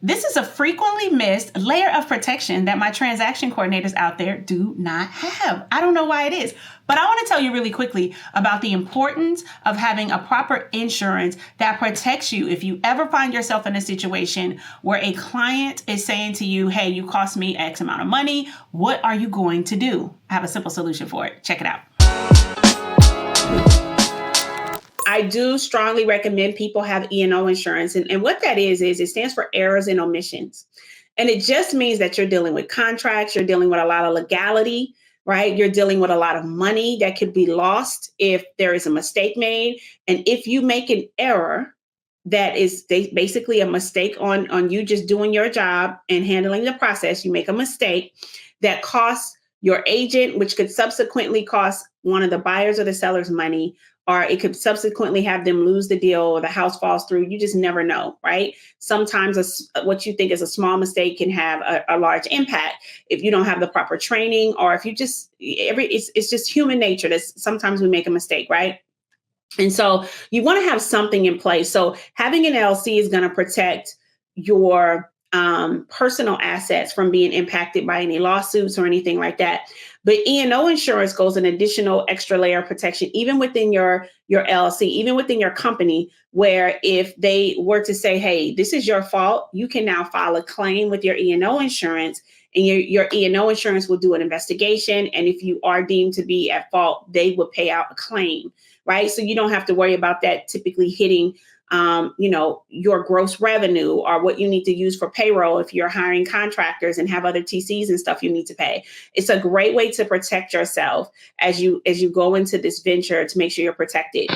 This is a frequently missed layer of protection that my transaction coordinators out there do not have. I don't know why it is, but I want to tell you really quickly about the importance of having a proper insurance that protects you if you ever find yourself in a situation where a client is saying to you, hey, you cost me X amount of money. What are you going to do? I have a simple solution for it. Check it out. I do strongly recommend people have E&O insurance. And what that is it stands for Errors and Omissions. And it just means that you're dealing with contracts, you're dealing with a lot of legality, right? You're dealing with a lot of money that could be lost if there is a mistake made. And if you make an error, that is basically a mistake on you just doing your job and handling the process, you make a mistake that costs your agent, which could subsequently cost one of the buyers or the sellers money, or it could subsequently have them lose the deal or the house falls through. You just never know, right? Sometimes what you think is a small mistake can have a large impact if you don't have the proper training, or if you just, it's just human nature that sometimes we make a mistake, right? And so you want to have something in place. So having an LLC is going to protect your personal assets from being impacted by any lawsuits or anything like that. But E&O insurance goes an additional extra layer of protection, even within your LLC, even within your company, where if they were to say, hey, this is your fault, you can now file a claim with your E&O insurance, and your E&O insurance will do an investigation. And if you are deemed to be at fault, they will pay out a claim, right? So you don't have to worry about that typically hitting your gross revenue or what you need to use for payroll if you're hiring contractors and have other TCs and stuff you need to pay. It's a great way to protect yourself as you go into this venture to make sure you're protected.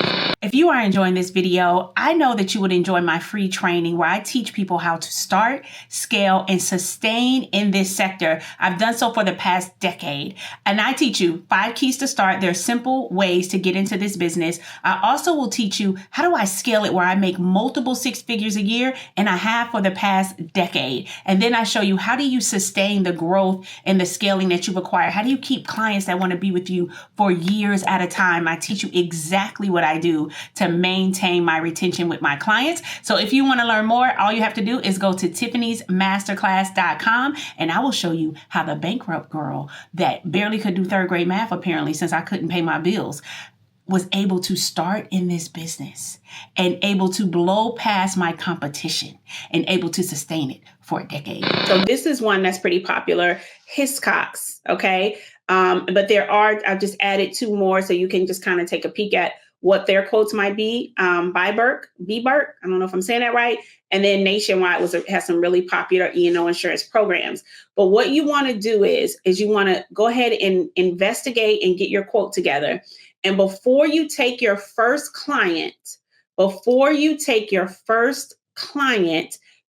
If you are enjoying this video, I know that you would enjoy my free training where I teach people how to start, scale, and sustain in this sector. I've done so for the past decade. And I teach you 5 keys to start. There are simple ways to get into this business. I also will teach you how do I scale it where I make multiple 6 figures a year, and I have for the past decade. And then I show you how do you sustain the growth and the scaling that you've acquired. How do you keep clients that want to be with you for years at a time? I teach you exactly what I do to maintain my retention with my clients. So if you want to learn more, all you have to do is go to tiffany'smasterclass.com, and I will show you how the bankrupt girl that barely could do 3rd grade math, apparently, since I couldn't pay my bills, was able to start in this business and able to blow past my competition and able to sustain it for a decade. So this is one that's pretty popular, Hiscox, okay? But I've just added 2 more so you can just kind of take a peek at what their quotes might be. Bburk, I don't know if I'm saying that right. And then Nationwide has some really popular E&O insurance programs. But what you want to do is you want to go ahead and investigate and get your quote together. And before you take your first client,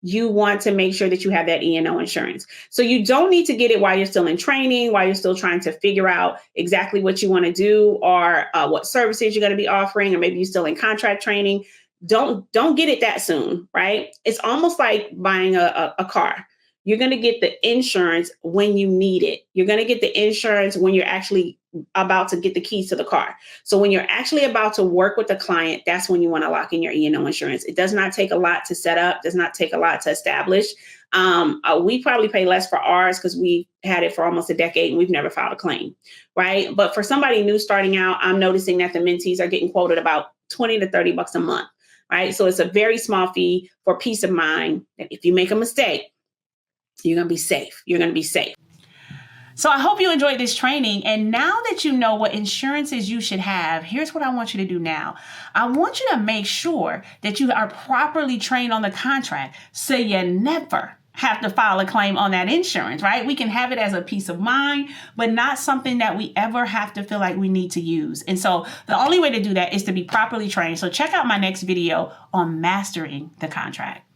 you want to make sure that you have that E&O insurance. So you don't need to get it while you're still in training, while you're still trying to figure out exactly what you want to do or what services you're going to be offering, or maybe you're still in contract training. Don't get it that soon, right? It's almost like buying a car. You're going to get the insurance when you need it. You're going to get the insurance when you're actually about to get the keys to the car. So when you're actually about to work with the client, that's when you want to lock in your E&O insurance. It does not take a lot to set up, does not take a lot to establish. We probably pay less for ours because we had it for almost a decade and we've never filed a claim, right? But for somebody new starting out, I'm noticing that the mentees are getting quoted about $20 to $30 a month, right? So it's a very small fee for peace of mind that if you make a mistake, you're going to be safe. You're going to be safe. So I hope you enjoyed this training. And now that you know what insurances you should have, here's what I want you to do now. I want you to make sure that you are properly trained on the contract so you never have to file a claim on that insurance, right? We can have it as a peace of mind, but not something that we ever have to feel like we need to use. And so the only way to do that is to be properly trained. So check out my next video on mastering the contract.